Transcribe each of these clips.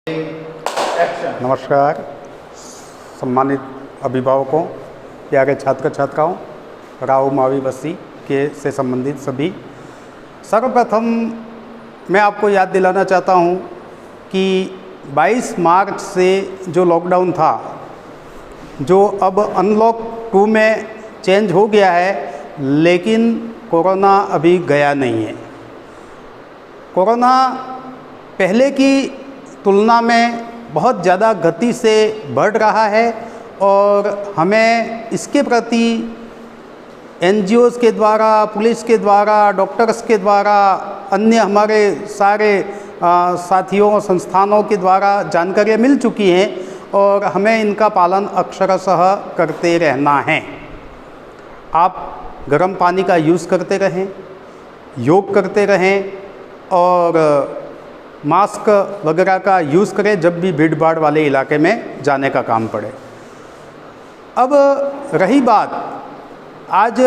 नमस्कार सम्मानित अभिभावकों, प्यारे छात्र छात्राओं, राव मावी बस्ती के से संबंधित सभी। सर्वप्रथम मैं आपको याद दिलाना चाहता हूं कि 22 मार्च से जो लॉकडाउन था, जो अब अनलॉक 2 में चेंज हो गया है, लेकिन कोरोना अभी गया नहीं है। कोरोना पहले की तुलना में बहुत ज़्यादा गति से बढ़ रहा है और हमें इसके प्रति एनजीओज़ के द्वारा, पुलिस के द्वारा, डॉक्टर्स के द्वारा, अन्य हमारे सारे साथियों संस्थानों के द्वारा जानकारियाँ मिल चुकी हैं और हमें इनका पालन अक्षरशः करते रहना है। आप गर्म पानी का यूज़ करते रहें, योग करते रहें और मास्क वगैरह का यूज़ करें जब भी भीड़ भाड़ वाले इलाके में जाने का काम पड़े। अब रही बात, आज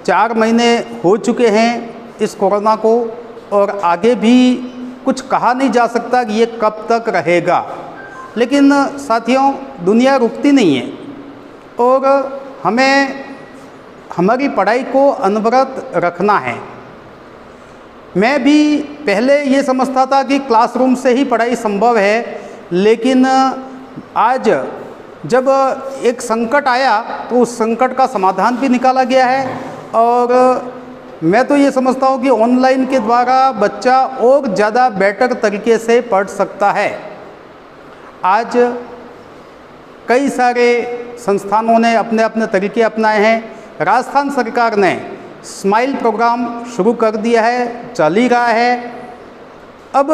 4 महीने हो चुके हैं इस कोरोना को और आगे भी कुछ कहा नहीं जा सकता कि ये कब तक रहेगा। लेकिन साथियों, दुनिया रुकती नहीं है और हमें हमारी पढ़ाई को अनवरत रखना है। मैं भी पहले ये समझता था कि क्लासरूम से ही पढ़ाई संभव है, लेकिन आज जब एक संकट आया तो उस संकट का समाधान भी निकाला गया है और मैं तो ये समझता हूँ कि ऑनलाइन के द्वारा बच्चा और ज़्यादा बेटर तरीके से पढ़ सकता है। आज कई सारे संस्थानों ने अपने अपने तरीके अपनाए हैं। राजस्थान सरकार ने स्माइल प्रोग्राम शुरू कर दिया है, चल ही रहा है। अब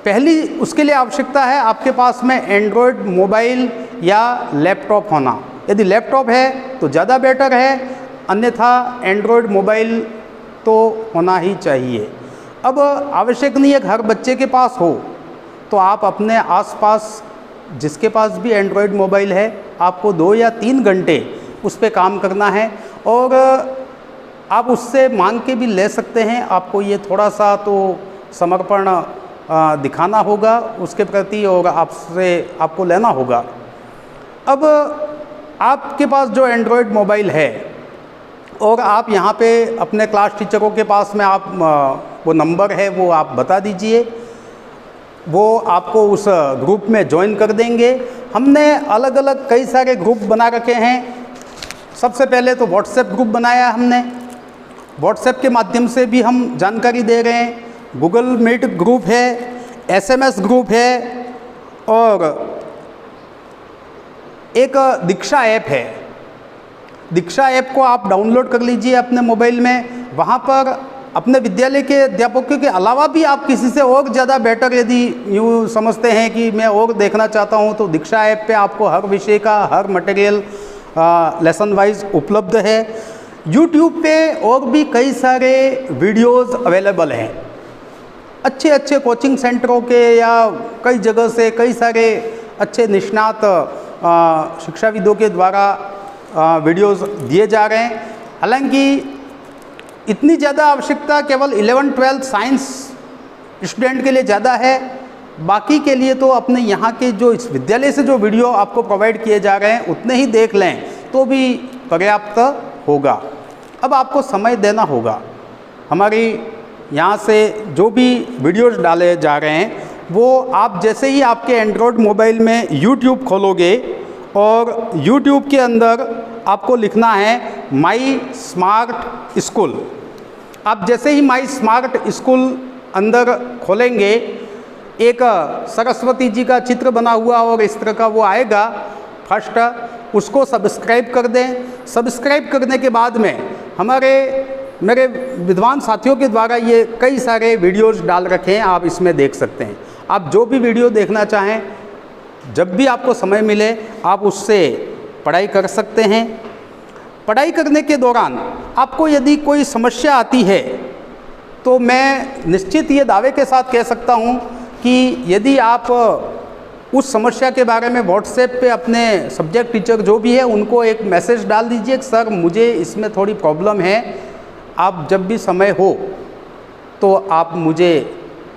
पहली उसके लिए आवश्यकता है आपके पास में एंड्रॉयड मोबाइल या लैपटॉप होना। यदि लैपटॉप है तो ज़्यादा बेटर है, अन्यथा एंड्रॉयड मोबाइल तो होना ही चाहिए। अब आवश्यक नहीं है कि हर बच्चे के पास हो, तो आप अपने आसपास जिसके पास भी एंड्रॉयड मोबाइल है, आपको 2 या 3 घंटे उस पर काम करना है और आप उससे मांग के भी ले सकते हैं। आपको ये थोड़ा सा तो समर्पण दिखाना होगा उसके प्रति और आपको लेना होगा। अब आपके पास जो एंड्रॉयड मोबाइल है और आप यहाँ पे अपने क्लास टीचरों के पास में आप वो नंबर है वो आप बता दीजिए, वो आपको उस ग्रुप में ज्वाइन कर देंगे। हमने अलग अलग कई सारे ग्रुप बना रखे हैं। सबसे पहले तो व्हाट्सएप ग्रुप बनाया हमने, व्हाट्सएप के माध्यम से भी हम जानकारी दे रहे हैं। गूगल मीट ग्रुप है, एसएमएस ग्रुप है और एक दीक्षा ऐप है। दीक्षा ऐप को आप डाउनलोड कर लीजिए अपने मोबाइल में। वहाँ पर अपने विद्यालय के अध्यापकों के अलावा भी आप किसी से और ज़्यादा बेटर यदि यूँ समझते हैं कि मैं और देखना चाहता हूँ, तो दीक्षा ऐप पे आपको हर विषय का हर मटेरियल लेसन वाइज उपलब्ध है। यूट्यूब पे और भी कई सारे वीडियोस अवेलेबल हैं, अच्छे अच्छे कोचिंग सेंटरों के या कई जगह से कई सारे अच्छे निष्णात शिक्षाविदों के द्वारा वीडियोस दिए जा रहे हैं। हालांकि इतनी ज़्यादा आवश्यकता केवल 11-12 साइंस स्टूडेंट के लिए ज़्यादा है, बाकी के लिए तो अपने यहाँ के जो इस विद्यालय से जो वीडियो आपको प्रोवाइड किए जा रहे हैं उतने ही देख लें तो भी पर्याप्त होगा। अब आपको समय देना होगा। हमारी यहाँ से जो भी वीडियोस डाले जा रहे हैं वो आप जैसे ही आपके एंड्रॉयड मोबाइल में यूट्यूब खोलोगे और यूट्यूब के अंदर आपको लिखना है माई स्मार्ट स्कूल। आप जैसे ही माई स्मार्ट स्कूल अंदर खोलेंगे, एक सरस्वती जी का चित्र बना हुआ और इस तरह का वो आएगा। फर्स्ट उसको सब्सक्राइब कर दें। सब्सक्राइब करने के बाद में मेरे विद्वान साथियों के द्वारा ये कई सारे वीडियोस डाल रखे हैं, आप इसमें देख सकते हैं। आप जो भी वीडियो देखना चाहें, जब भी आपको समय मिले आप उससे पढ़ाई कर सकते हैं। पढ़ाई करने के दौरान आपको यदि कोई समस्या आती है तो मैं निश्चित ये दावे के साथ कह सकता हूँ कि यदि आप उस समस्या के बारे में व्हाट्सएप पे अपने सब्जेक्ट टीचर जो भी है उनको एक मैसेज डाल दीजिए कि सर मुझे इसमें थोड़ी प्रॉब्लम है, आप जब भी समय हो तो आप मुझे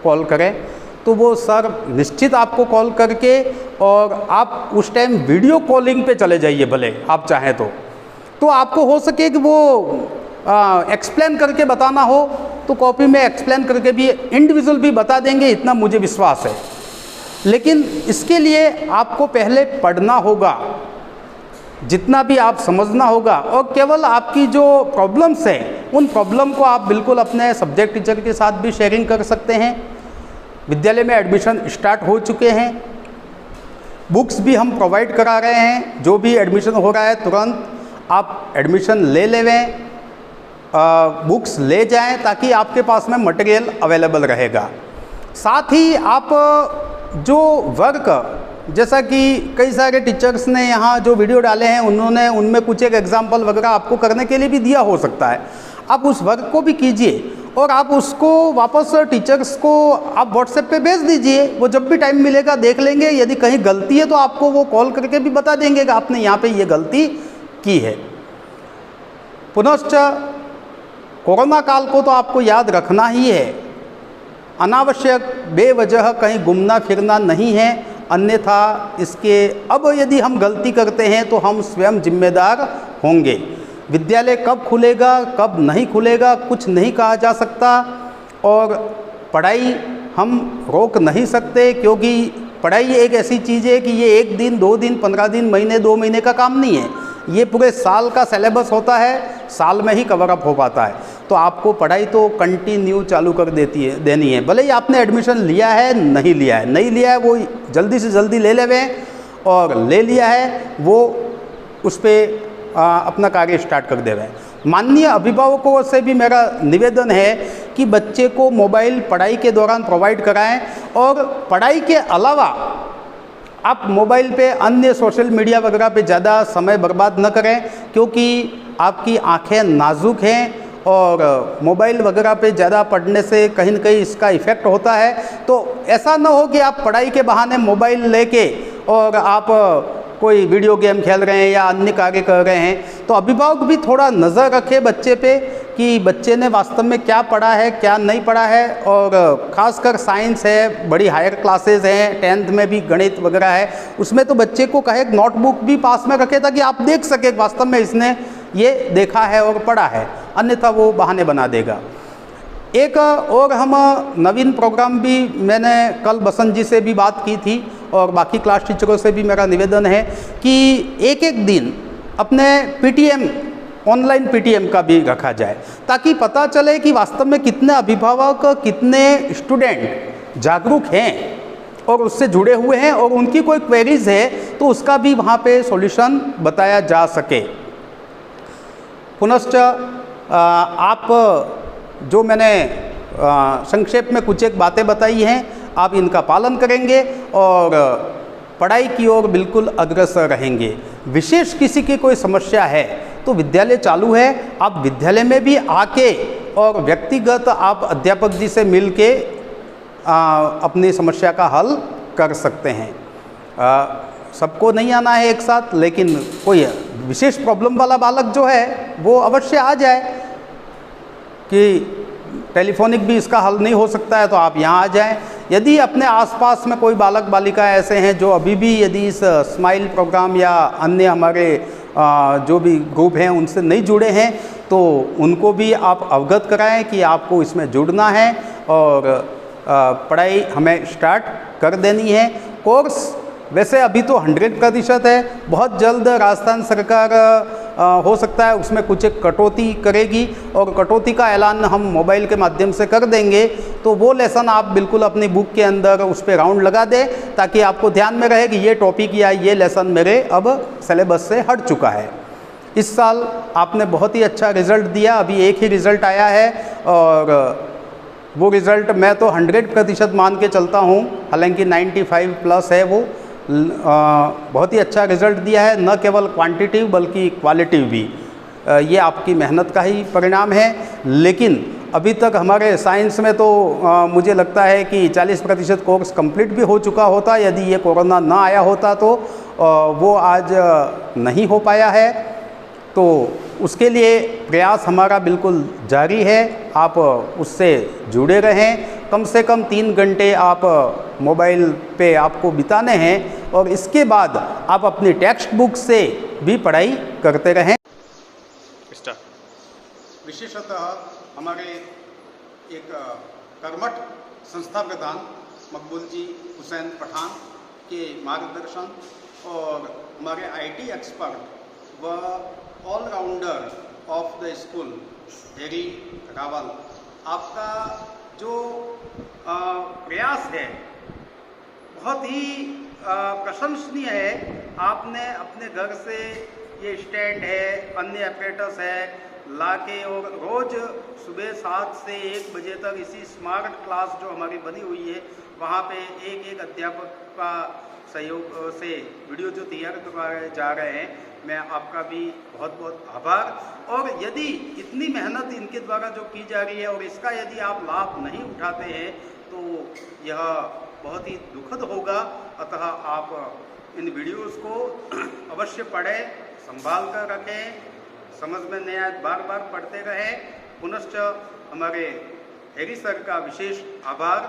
कॉल करें। तो वो सर निश्चित आपको कॉल करके, और आप उस टाइम वीडियो कॉलिंग पे चले जाइए भले आप चाहें तो आपको हो सके कि वो एक्सप्लेन करके बताना हो तो कॉपी में एक्सप्लेन करके भी इंडिविजुअल भी बता देंगे, इतना मुझे विश्वास है। लेकिन इसके लिए आपको पहले पढ़ना होगा, जितना भी आप समझना होगा, और केवल आपकी जो प्रॉब्लम्स हैं उन प्रॉब्लम को आप बिल्कुल अपने सब्जेक्ट टीचर के साथ भी शेयरिंग कर सकते हैं। विद्यालय में एडमिशन स्टार्ट हो चुके हैं, बुक्स भी हम प्रोवाइड करा रहे हैं। जो भी एडमिशन हो रहा है तुरंत आप एडमिशन ले लेवें, बुक्स ले जाएं, ताकि आपके पास में मटेरियल अवेलेबल रहेगा। साथ ही आप जो वर्क, जैसा कि कई सारे टीचर्स ने यहाँ जो वीडियो डाले हैं उन्होंने उनमें कुछ एक एग्जाम्पल वगैरह आपको करने के लिए भी दिया हो सकता है, आप उस वर्क को भी कीजिए और आप उसको वापस टीचर्स को आप व्हाट्सएप पे भेज दीजिए। वो जब भी टाइम मिलेगा देख लेंगे, यदि कहीं गलती है तो आपको वो कॉल करके भी बता देंगे कि आपने यहाँ पे ये गलती की है। पुनश्च कोरोना काल को तो आपको याद रखना ही है, अनावश्यक बेवजह कहीं घूमना फिरना नहीं है, अन्यथा इसके अब यदि हम गलती करते हैं तो हम स्वयं जिम्मेदार होंगे। विद्यालय कब खुलेगा कब नहीं खुलेगा कुछ नहीं कहा जा सकता, और पढ़ाई हम रोक नहीं सकते, क्योंकि पढ़ाई एक ऐसी चीज़ है कि ये 1 दिन 2 दिन 15 दिन महीने 2 महीने का काम नहीं है, ये पूरे साल का सिलेबस होता है, साल में ही कवर अप हो पाता है। तो आपको पढ़ाई तो कंटिन्यू चालू कर देनी है, भले ही आपने एडमिशन लिया है नहीं लिया है वो जल्दी से जल्दी ले लेवें, और ले लिया है वो उस पर अपना कार्य स्टार्ट कर देवें। माननीय अभिभावकों से भी मेरा निवेदन है कि बच्चे को मोबाइल पढ़ाई के दौरान प्रोवाइड कराएं, और पढ़ाई के अलावा आप मोबाइल पे अन्य सोशल मीडिया वगैरह पे ज़्यादा समय बर्बाद न करें, क्योंकि आपकी आंखें नाजुक हैं और मोबाइल वगैरह पे ज़्यादा पढ़ने से कहीं न कहीं इसका इफ़ेक्ट होता है। तो ऐसा न हो कि आप पढ़ाई के बहाने मोबाइल लेके और आप कोई वीडियो गेम खेल रहे हैं या अन्य कार्य कर रहे हैं। तो अभिभावक भी थोड़ा नज़र रखे बच्चे पे कि बच्चे ने वास्तव में क्या पढ़ा है क्या नहीं पढ़ा है, और ख़ासकर साइंस है, बड़ी हायर क्लासेस हैं, 10th में भी गणित वगैरह है, उसमें तो बच्चे को कहे नोटबुक भी पास में रखे ताकि आप देख सके वास्तव में इसने ये देखा है और पढ़ा है, अन्यथा वो बहाने बना देगा। एक और हम नवीन प्रोग्राम भी, मैंने कल बसंत जी से भी बात की थी और बाकी क्लास टीचरों से भी मेरा निवेदन है कि एक दिन अपने पीटीएम, ऑनलाइन पीटीएम का भी रखा जाए, ताकि पता चले कि वास्तव में कितने अभिभावक कितने स्टूडेंट जागरूक हैं और उससे जुड़े हुए हैं, और उनकी कोई क्वेरीज है तो उसका भी वहाँ पे सॉल्यूशन बताया जा सके। पुनश्च आप जो मैंने संक्षेप में कुछ एक बातें बताई हैं, आप इनका पालन करेंगे और पढ़ाई की ओर बिल्कुल अग्रसर रहेंगे। विशेष किसी की कोई समस्या है तो विद्यालय चालू है, आप विद्यालय में भी आके और व्यक्तिगत आप अध्यापक जी से मिल के अपनी समस्या का हल कर सकते हैं। सबको नहीं आना है एक साथ, लेकिन कोई विशेष प्रॉब्लम वाला बालक जो है वो अवश्य आ जाए, कि टेलीफोनिक भी इसका हल नहीं हो सकता है तो आप यहाँ आ जाएं। यदि अपने आसपास में कोई बालक बालिका ऐसे हैं जो अभी भी यदि इस स्माइल प्रोग्राम या अन्य हमारे जो भी ग्रुप हैं उनसे नहीं जुड़े हैं, तो उनको भी आप अवगत कराएं कि आपको इसमें जुड़ना है और पढ़ाई हमें स्टार्ट कर देनी है। कोर्स वैसे अभी तो 100% है, बहुत जल्द राजस्थान सरकार हो सकता है उसमें कुछ एक कटौती करेगी, और कटौती का ऐलान हम मोबाइल के माध्यम से कर देंगे। तो वो लेसन आप बिल्कुल अपनी बुक के अंदर उस पर राउंड लगा दें, ताकि आपको ध्यान में रहे कि ये टॉपिक या ये लेसन मेरे अब सिलेबस से हट चुका है। इस साल आपने बहुत ही अच्छा रिज़ल्ट दिया, अभी एक ही रिज़ल्ट आया है और वो रिज़ल्ट मैं तो 100% मान के चलता हूँ, हालांकि 95+ है वो। बहुत ही अच्छा रिज़ल्ट दिया है, न केवल क्वांटिटिव बल्कि क्वालिटिव भी। ये आपकी मेहनत का ही परिणाम है। लेकिन अभी तक हमारे साइंस में तो मुझे लगता है कि 40% कोर्स कंप्लीट भी हो चुका होता, यदि ये कोरोना ना आया होता तो वो आज नहीं हो पाया है। तो उसके लिए प्रयास हमारा बिल्कुल जारी है, आप उससे जुड़े रहें, कम से कम 3 घंटे आप मोबाइल पे आपको बिताने हैं और इसके बाद आप अपनी टेक्स्ट बुक से भी पढ़ाई करते रहें। विशेषतः हमारे एक कर्मठ संस्था प्रधान मकबूल जी हुसैन पठान के मार्गदर्शन और हमारे आईटी एक्सपर्ट व ऑलराउंडर ऑफ द स्कूल हेरी रावल, आपका जो प्रयास है बहुत ही प्रशंसनीय है। आपने अपने घर से ये स्टैंड है, अन्य अपरेटस है लाके और रोज़ सुबह 7 से 1 बजे तक इसी स्मार्ट क्लास जो हमारी बनी हुई है वहाँ पे एक अध्यापक का सहयोग से वीडियो जो तैयार करवाए जा रहे हैं, मैं आपका भी बहुत बहुत आभार। और यदि इतनी मेहनत इनके द्वारा जो की जा रही है और इसका यदि आप लाभ नहीं उठाते हैं तो यह बहुत ही दुखद होगा। अतः आप इन वीडियोस को अवश्य पढ़ें, संभाल कर रखें, समझ में नहीं आए बार बार पढ़ते रहें। पुनश्च हमारे हेरी सर का विशेष आभार।